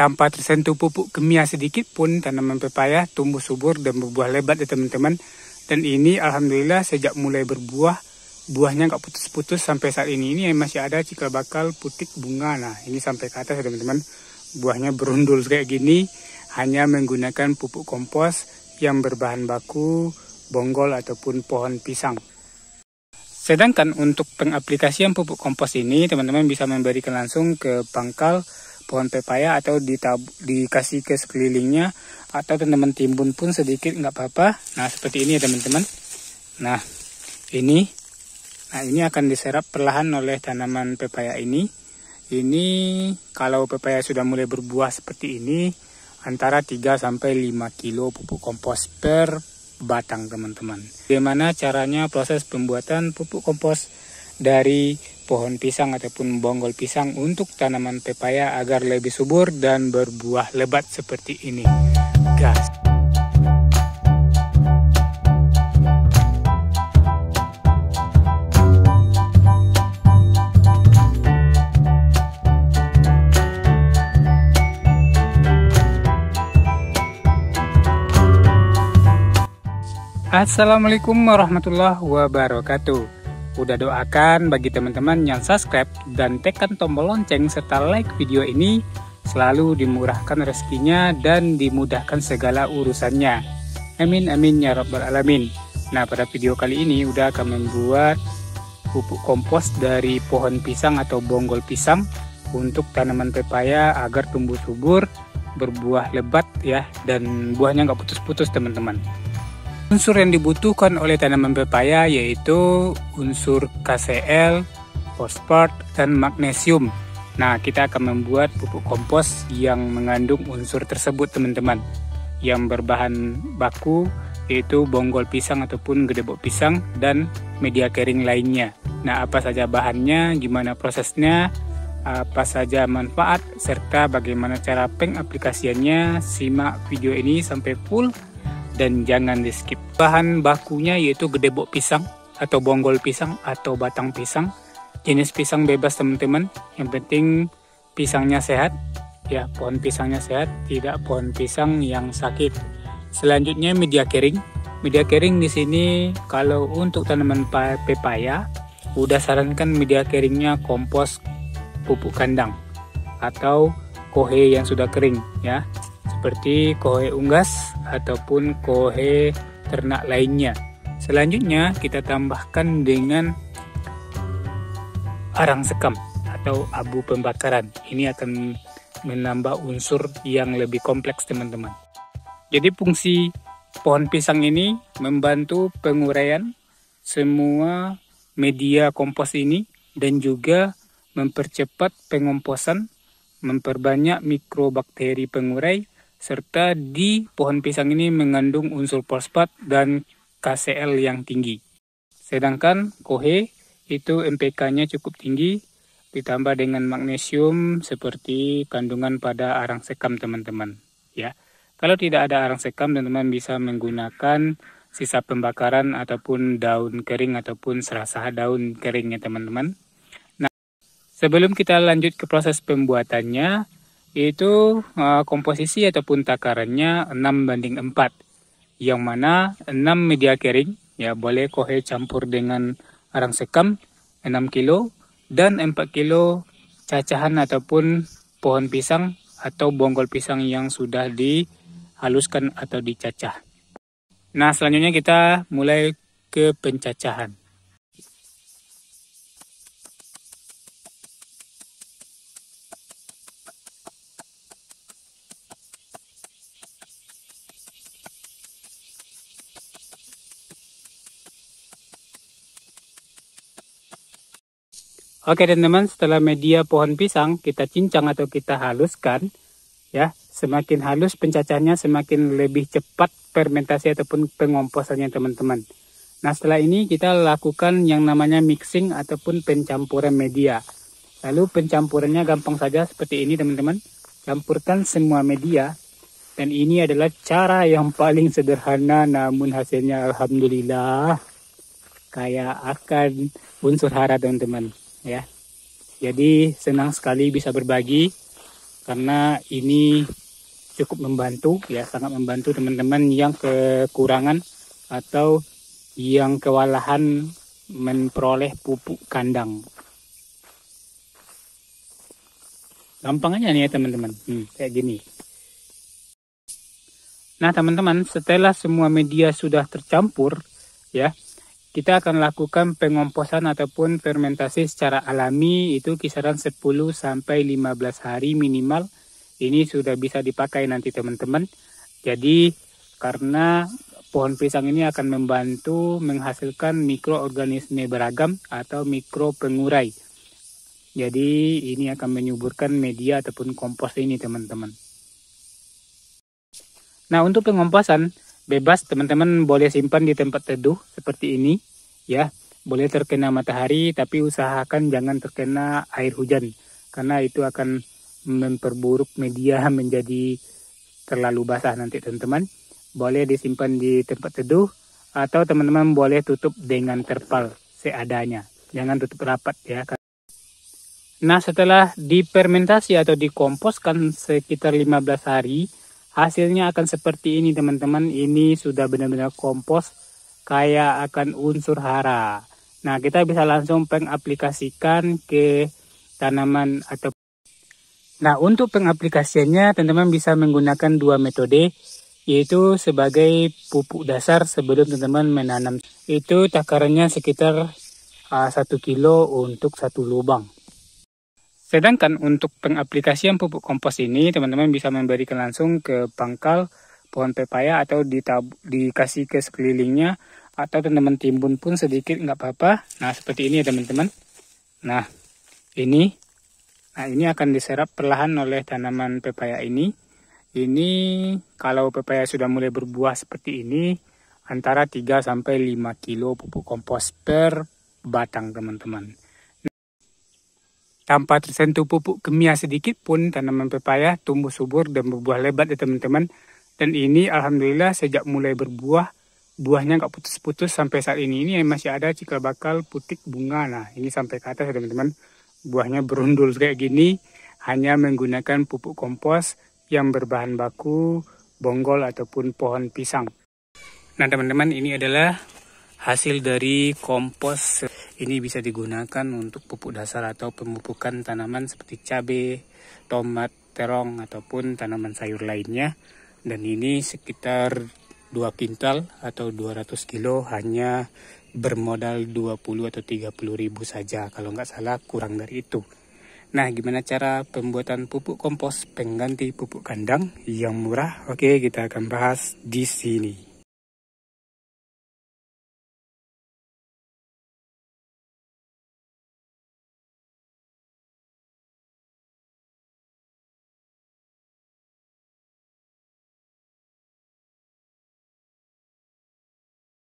tanpa tersentuh pupuk kimia sedikit pun tanaman pepaya tumbuh subur dan berbuah lebat ya teman-teman. Dan ini alhamdulillah sejak mulai berbuah, buahnya nggak putus-putus sampai saat ini. Ini masih ada cikal bakal putik bunga. Nah ini sampai ke atas ya teman-teman. Buahnya berundul kayak gini hanya menggunakan pupuk kompos yang berbahan baku bonggol ataupun pohon pisang. Sedangkan untuk pengaplikasian pupuk kompos ini teman-teman bisa memberikan langsung ke pangkal pohon pepaya atau dikasih ke sekelilingnya, atau teman-teman timbun pun sedikit nggak apa-apa. Nah seperti ini ya teman-teman. Nah ini akan diserap perlahan oleh tanaman pepaya ini. Ini kalau pepaya sudah mulai berbuah seperti ini antara 3-5 kilo pupuk kompos per batang teman-teman. Bagaimana caranya proses pembuatan pupuk kompos dari pohon pisang ataupun bonggol pisang untuk tanaman pepaya agar lebih subur dan berbuah lebat seperti ini. Gas. Assalamualaikum warahmatullahi wabarakatuh. Udah doakan bagi teman-teman yang subscribe dan tekan tombol lonceng serta like video ini, selalu dimurahkan rezekinya dan dimudahkan segala urusannya. Amin amin ya rabbal alamin. Nah pada video kali ini udah akan membuat pupuk kompos dari pohon pisang atau bonggol pisang untuk tanaman pepaya agar tumbuh subur, berbuah lebat ya, dan buahnya nggak putus-putus teman-teman. Unsur yang dibutuhkan oleh tanaman pepaya yaitu unsur KCl, fosfat, dan magnesium. Nah, kita akan membuat pupuk kompos yang mengandung unsur tersebut teman-teman. Yang berbahan baku yaitu bonggol pisang ataupun gedebok pisang dan media kering lainnya. Nah, apa saja bahannya, gimana prosesnya, apa saja manfaat, serta bagaimana cara pengaplikasiannya, simak video ini sampai full. Dan jangan di skip. Bahan bakunya yaitu gedebok pisang atau bonggol pisang atau batang pisang. Jenis pisang bebas teman-teman. Yang penting pisangnya sehat. Ya, pohon pisangnya sehat, tidak pohon pisang yang sakit. Selanjutnya media kering. Media kering di sini kalau untuk tanaman pepaya, udah sarankan media keringnya kompos pupuk kandang atau kohe yang sudah kering ya. Seperti kohe unggas ataupun kohe ternak lainnya. Selanjutnya kita tambahkan dengan arang sekam atau abu pembakaran. Ini akan menambah unsur yang lebih kompleks teman-teman. Jadi fungsi pohon pisang ini membantu penguraian semua media kompos ini dan juga mempercepat pengomposan, memperbanyak mikrobakteri pengurai, serta di pohon pisang ini mengandung unsur fosfat dan KCl yang tinggi. Sedangkan kohe itu NPK-nya cukup tinggi, ditambah dengan magnesium seperti kandungan pada arang sekam teman-teman. Ya, kalau tidak ada arang sekam, teman-teman bisa menggunakan sisa pembakaran ataupun daun kering ataupun serasah daun keringnya teman-teman. Nah, sebelum kita lanjut ke proses pembuatannya, yaitu komposisi ataupun takarannya 6:4, yang mana 6 media kering ya, boleh kohe campur dengan arang sekam 6 kilo dan 4 kilo cacahan ataupun pohon pisang atau bonggol pisang yang sudah dihaluskan atau dicacah. Nah selanjutnya kita mulai ke pencacahan. Oke teman-teman, setelah media pohon pisang kita cincang atau kita haluskan, ya, semakin halus pencacahannya semakin lebih cepat fermentasi ataupun pengomposannya teman-teman. Nah setelah ini kita lakukan yang namanya mixing ataupun pencampuran media. Lalu pencampurannya gampang saja seperti ini teman-teman. Campurkan semua media, dan ini adalah cara yang paling sederhana namun hasilnya alhamdulillah kayak akan unsur hara teman-teman. Ya, jadi senang sekali bisa berbagi karena ini cukup membantu ya, sangat membantu teman-teman yang kekurangan atau yang kewalahan memperoleh pupuk kandang. Gampang aja nih ya teman-teman, kayak gini. Nah teman-teman, setelah semua media sudah tercampur ya, kita akan lakukan pengomposan ataupun fermentasi secara alami, itu kisaran 10 sampai 15 hari minimal. Ini sudah bisa dipakai nanti teman-teman. Jadi karena pohon pisang ini akan membantu menghasilkan mikroorganisme beragam atau mikro pengurai. Jadi ini akan menyuburkan media ataupun kompos ini teman-teman. Nah untuk pengomposan bebas teman-teman boleh simpan di tempat teduh seperti ini ya. Boleh terkena matahari tapi usahakan jangan terkena air hujan karena itu akan memperburuk media menjadi terlalu basah nanti teman-teman. Boleh disimpan di tempat teduh atau teman-teman boleh tutup dengan terpal seadanya. Jangan tutup rapat ya. Nah setelah difermentasi atau dikomposkan sekitar 15 hari, hasilnya akan seperti ini teman-teman. Ini sudah benar-benar kompos kaya akan unsur hara. Nah kita bisa langsung pengaplikasikan ke tanaman atau. Nah untuk pengaplikasiannya teman-teman bisa menggunakan dua metode, yaitu sebagai pupuk dasar sebelum teman-teman menanam. Itu takarannya sekitar 1 kilo untuk 1 lubang. Sedangkan untuk pengaplikasian pupuk kompos ini teman-teman bisa memberikan langsung ke pangkal pohon pepaya atau dikasih ke sekelilingnya, atau teman-teman timbun pun sedikit nggak apa-apa. Nah seperti ini ya teman-teman. Nah ini akan diserap perlahan oleh tanaman pepaya ini. Ini kalau pepaya sudah mulai berbuah seperti ini, antara 3 sampai 5 kilo pupuk kompos per batang teman-teman. Tanpa tersentuh pupuk kimia sedikit pun tanaman pepaya tumbuh subur dan berbuah lebat ya teman-teman. Dan ini alhamdulillah sejak mulai berbuah, buahnya nggak putus-putus sampai saat ini. Ini masih ada cikal bakal putik bunga. Nah ini sampai ke atas ya teman-teman. Buahnya berundul kayak gini hanya menggunakan pupuk kompos yang berbahan baku bonggol ataupun pohon pisang. Nah teman-teman, ini adalah hasil dari kompos. Ini bisa digunakan untuk pupuk dasar atau pemupukan tanaman seperti cabai, tomat, terong, ataupun tanaman sayur lainnya. Dan ini sekitar 2 kintal atau 200 kilo hanya bermodal 20 atau 30 ribu saja. Kalau nggak salah kurang dari itu. Nah, gimana cara pembuatan pupuk kompos pengganti pupuk kandang yang murah? Oke, kita akan bahas di sini.